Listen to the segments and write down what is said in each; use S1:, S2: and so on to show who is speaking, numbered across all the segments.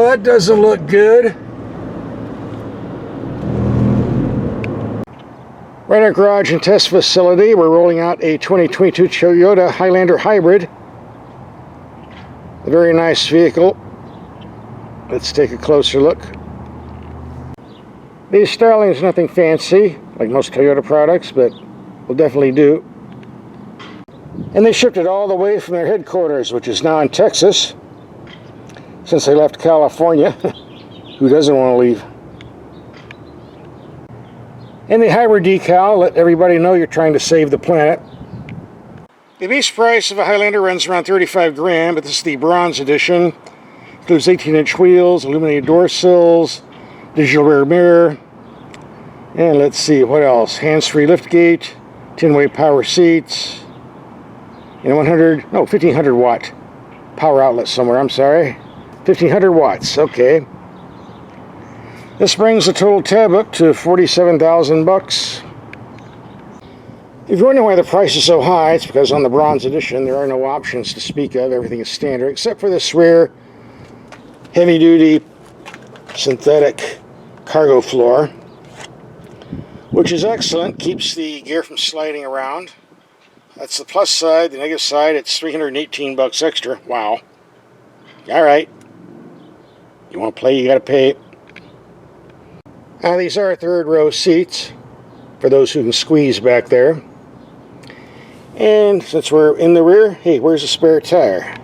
S1: that doesn't look good. Right in our garage and test facility, we're rolling out a 2022 Toyota Highlander Hybrid. A very nice vehicle. Let's take a closer look. The styling is nothing fancy, like most Toyota products, but will definitely do. And they shipped it all the way from their headquarters, which is now in Texas, since they left California. Who doesn't want to leave? And the hybrid decal, let everybody know you're trying to save the planet. The base price of a Highlander runs around 35 grand, but this is the bronze edition. Includes 18-inch wheels, illuminated door sills, digital rear mirror, and let's see, what else? Hands-free liftgate, 10-way power seats, and 1,500 watt power outlet somewhere, I'm sorry. 1,500 watts, okay. This brings the total tab up to $47,000. If you're wondering why the price is so high, it's because on the bronze edition there are no options to speak of. Everything is standard, except for this rear heavy-duty synthetic cargo floor, which is excellent, keeps the gear from sliding around. That's the plus side. The negative side, it's $318 extra. Wow. Alright. You want to play, you gotta pay. These are third row seats for those who can squeeze back there. And since we're in the rear, hey, where's the spare tire?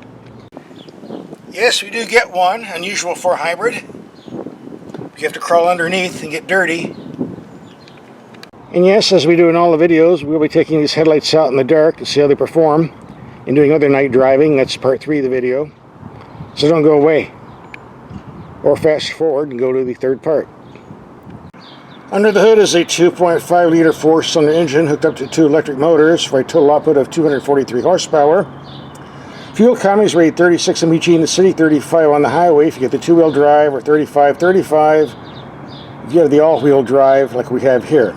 S1: Yes, we do get one, unusual for a hybrid. You have to crawl underneath and get dirty. And yes, as we do in all the videos, we'll be taking these headlights out in the dark to see how they perform and doing other night driving. That's part 3 of the video. So don't go away. Or fast forward and go to the third part. Under the hood is a 2.5 liter 4-cylinder engine hooked up to 2 electric motors for a total output of 243 horsepower. Fuel economy is rated 36 mpg in the city, 35 on the highway if you get the 2-wheel drive, or 35 if you have the all-wheel drive like we have here.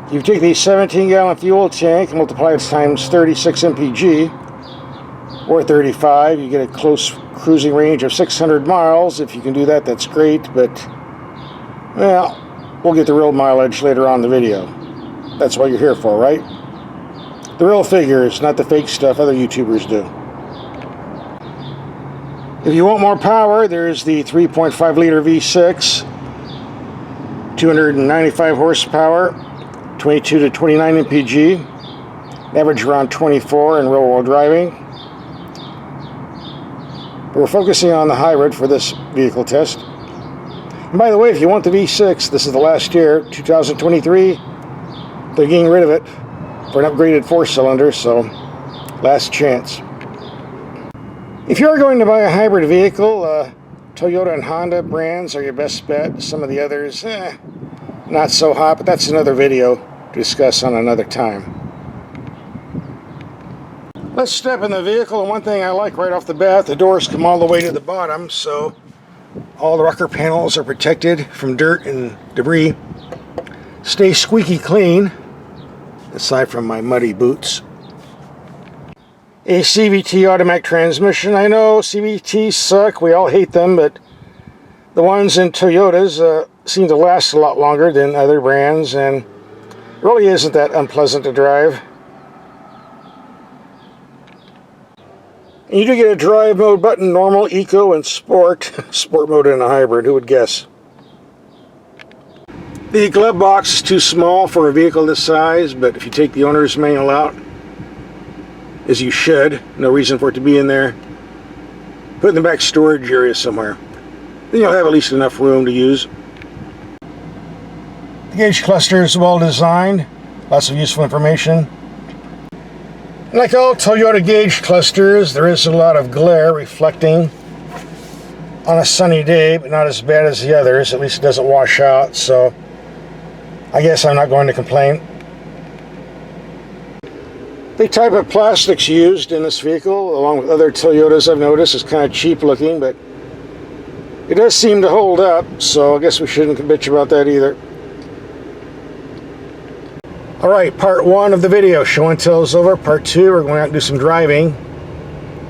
S1: If you take the 17-gallon fuel tank and multiply it times 36 mpg, or 35, you get a close cruising range of 600 miles. If you can do that, that's great, but well, we'll get the real mileage later on in the video. That's what you're here for, right? The real figures, not the fake stuff other YouTubers do. If you want more power, there's the 3.5 liter V6, 295 horsepower, 22 to 29 mpg, average around 24 in real-world driving. We're focusing on the hybrid for this vehicle test. And by the way, if you want the V6, this is the last year, 2023, they're getting rid of it for an upgraded 4-cylinder, so last chance. If you're going to buy a hybrid vehicle, Toyota and Honda brands are your best bet. Some of the others, not so hot, but that's another video to discuss on another time. Let's step in the vehicle, and one thing I like right off the bat, the doors come all the way to the bottom, so all the rocker panels are protected from dirt and debris. Stay squeaky clean, aside from my muddy boots. A CVT automatic transmission. I know CVTs suck, we all hate them, but the ones in Toyotas seem to last a lot longer than other brands, and it really isn't that unpleasant to drive. And you do get a drive mode button, normal, eco, and sport. Sport mode in a hybrid, who would guess? The glove box is too small for a vehicle this size, but if you take the owner's manual out, as you should, no reason for it to be in there, put it in the back storage area somewhere. Then you'll have at least enough room to use. The gauge cluster is well designed, lots of useful information. Like all Toyota gauge clusters, there is a lot of glare reflecting on a sunny day, but not as bad as the others. At least it doesn't wash out, so I guess I'm not going to complain. The type of plastics used in this vehicle, along with other Toyotas I've noticed, is kind of cheap looking, but it does seem to hold up, so I guess we shouldn't bitch about that either. Alright, part 1 of the video, show and tell is over. Part 2, we're going out and do some driving.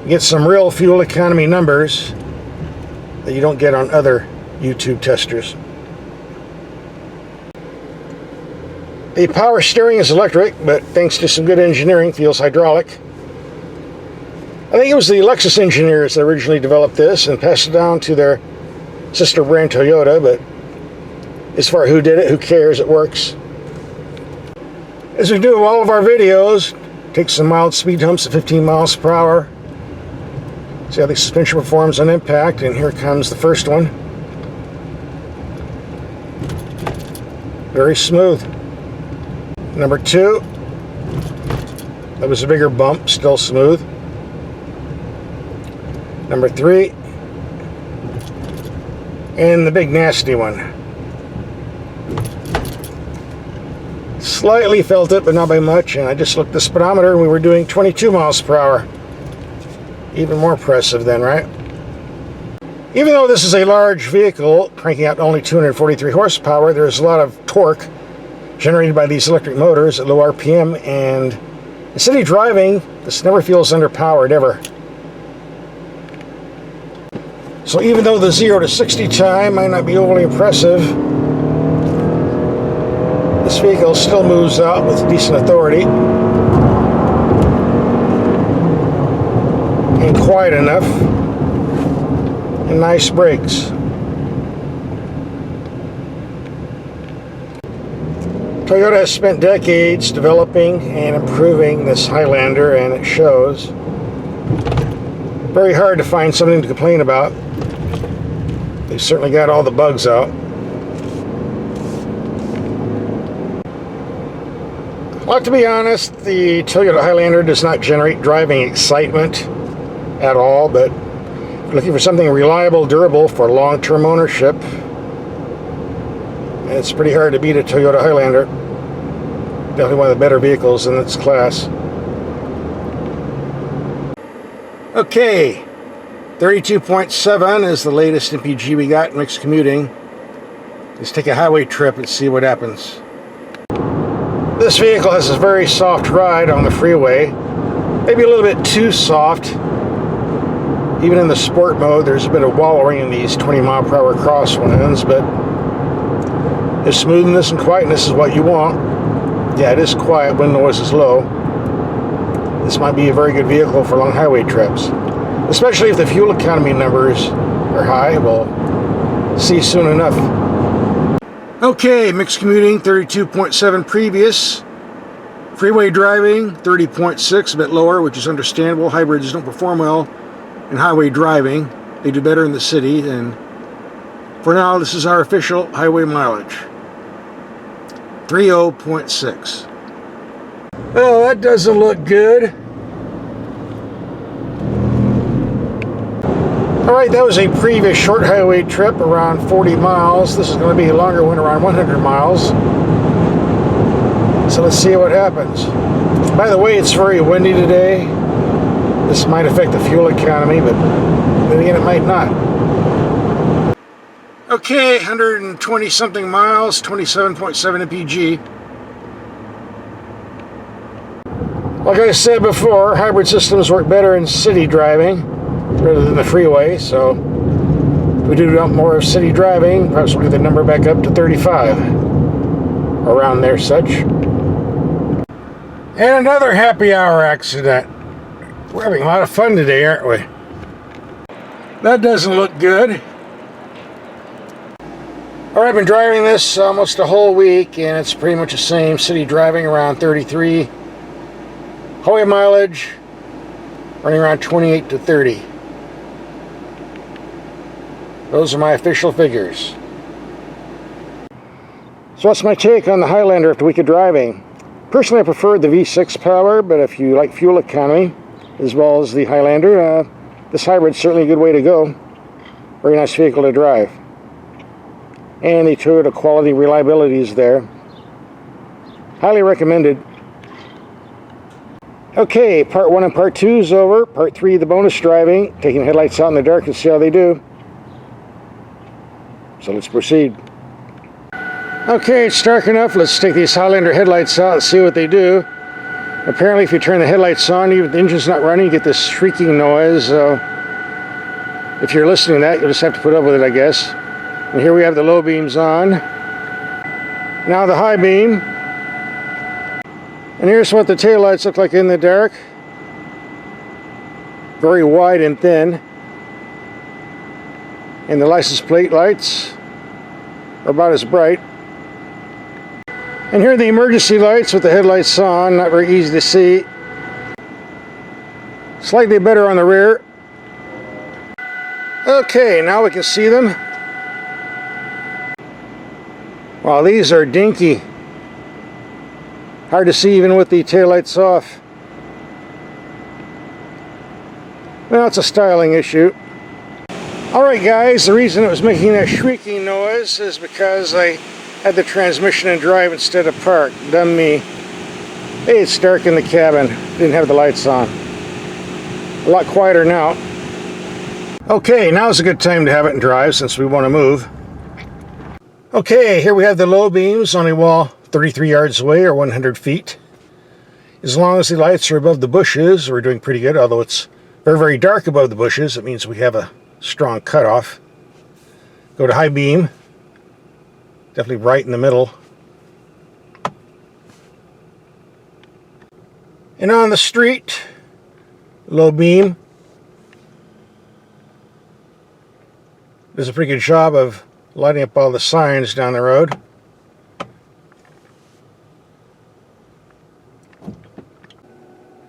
S1: Get some real fuel economy numbers that you don't get on other YouTube testers. The power steering is electric, but thanks to some good engineering, feels hydraulic. I think it was the Lexus engineers that originally developed this and passed it down to their sister brand Toyota, but as far as who did it, who cares, it works. As we do all of our videos, take some mild speed humps at 15 miles per hour. See how the suspension performs on impact, and here comes the first one. Very smooth. Number 2. That was a bigger bump, still smooth. Number 3. And the big nasty one. Slightly felt it, but not by much, and I just looked at the speedometer and we were doing 22 miles per hour. Even more impressive then, right? Even though this is a large vehicle, cranking out only 243 horsepower, there's a lot of torque generated by these electric motors at low RPM, and in city driving, this never feels underpowered, ever. So even though the 0 to 60 time might not be overly impressive, this vehicle still moves out with decent authority. And quiet enough, and nice brakes. Toyota has spent decades developing and improving this Highlander, and it shows. Very hard to find something to complain about. They've certainly got all the bugs out. Well, to be honest, the Toyota Highlander does not generate driving excitement at all, but if you're looking for something reliable, durable for long-term ownership, it's pretty hard to beat a Toyota Highlander. Definitely one of the better vehicles in its class. Okay, 32.7 is the latest MPG we got in mixed commuting. Let's take a highway trip and see what happens. This vehicle has a very soft ride on the freeway, maybe a little bit too soft. Even in the sport mode, there's a bit of wallowing in these 20 mile per hour crosswinds, but the smoothness and quietness is what you want. Yeah, it is quiet, wind noise is low. This might be a very good vehicle for long highway trips, especially if the fuel economy numbers are high. We'll see soon enough. Okay, mixed commuting, 32.7 previous. Freeway driving, 30.6, a bit lower, which is understandable. Hybrids don't perform well in highway driving. They do better in the city, and for now, this is our official highway mileage. 30.6. Well, that doesn't look good. Alright, that was a previous short highway trip around 40 miles. This is going to be a longer one around 100 miles. So let's see what happens. By the way, it's very windy today. This might affect the fuel economy, but then again, it might not. Okay, 120 something miles, 27.7 mpg. Like I said before, hybrid systems work better in city driving rather than the freeway, so if we do more of city driving, perhaps we'll get the number back up to 35. Around there, such. And another happy hour accident. We're having a lot of fun today, aren't we? That doesn't look good. Alright, I've been driving this almost a whole week, and it's pretty much the same. City driving around 33. Highway mileage running around 28 to 30. Those are my official figures. So what's my take on the Highlander after a week of driving? Personally, I prefer the V6 power, but if you like fuel economy as well as the Highlander, this hybrid's certainly a good way to go. Very nice vehicle to drive. And the Toyota quality reliability is there. Highly recommended. Okay, part 1 and part 2 is over. Part 3, the bonus driving, taking the headlights out in the dark and see how they do. So let's proceed. Okay, it's dark enough. Let's take these Highlander headlights out and see what they do. Apparently if you turn the headlights on, even if the engine's not running, you get this shrieking noise. If you're listening to that, you'll just have to put up with it, I guess. And here we have the low beams on. Now the high beam. And here's what the taillights look like in the dark. Very wide and thin. And the license plate lights are about as bright. And here are the emergency lights with the headlights on. Not very easy to see. Slightly better on the rear. Okay, now we can see them. Wow, these are dinky. Hard to see even with the taillights off. Well, it's a styling issue. Alright guys, the reason it was making that shrieking noise is because I had the transmission in drive instead of park. Dumb me. Hey, it's dark in the cabin. Didn't have the lights on. A lot quieter now. Okay, now's a good time to have it in drive since we want to move. Okay, here we have the low beams on a wall 33 yards away or 100 feet. As long as the lights are above the bushes, we're doing pretty good, although it's very, very dark above the bushes. It means we have a strong cutoff. Go to high beam. Definitely right in the middle. And on the street, low beam. Does a pretty good job of lighting up all the signs down the road.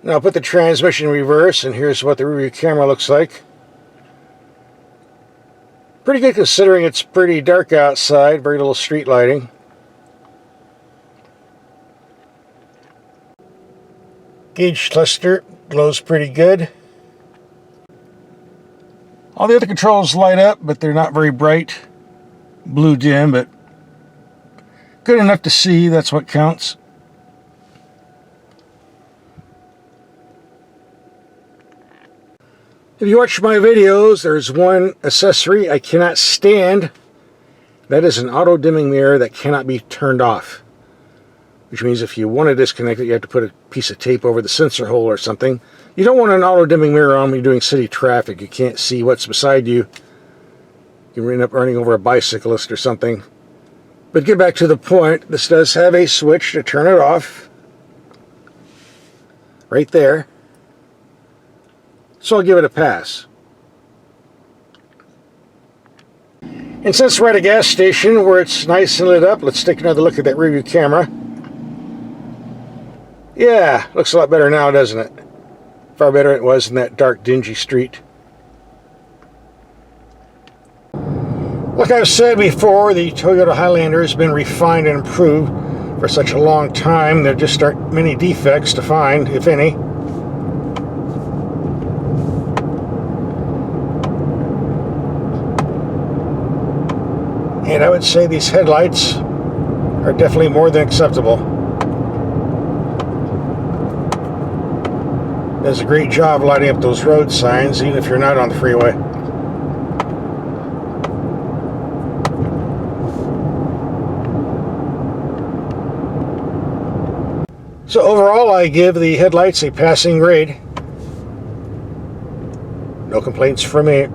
S1: Now I'll put the transmission in reverse, and here's what the rear camera looks like. Pretty good considering it's pretty dark outside, very little street lighting. Gauge cluster glows pretty good. All the other controls light up, but they're not very bright. Blue dim, but good enough to see, that's what counts. If you watch my videos, there's one accessory I cannot stand. That is an auto-dimming mirror that cannot be turned off. Which means if you want to disconnect it, you have to put a piece of tape over the sensor hole or something. You don't want an auto-dimming mirror on when you're doing city traffic. You can't see what's beside you. You end up running over a bicyclist or something. But get back to the point, this does have a switch to turn it off. Right there. So I'll give it a pass. And since we're at a gas station where it's nice and lit up, let's take another look at that rearview camera. Yeah, looks a lot better now, doesn't it? Far better than it was in that dark, dingy street. Like I've said before, the Toyota Highlander has been refined and improved for such a long time. There just aren't many defects to find, if any. And I would say these headlights are definitely more than acceptable. Does a great job lighting up those road signs, even if you're not on the freeway. So overall, I give the headlights a passing grade. No complaints from me.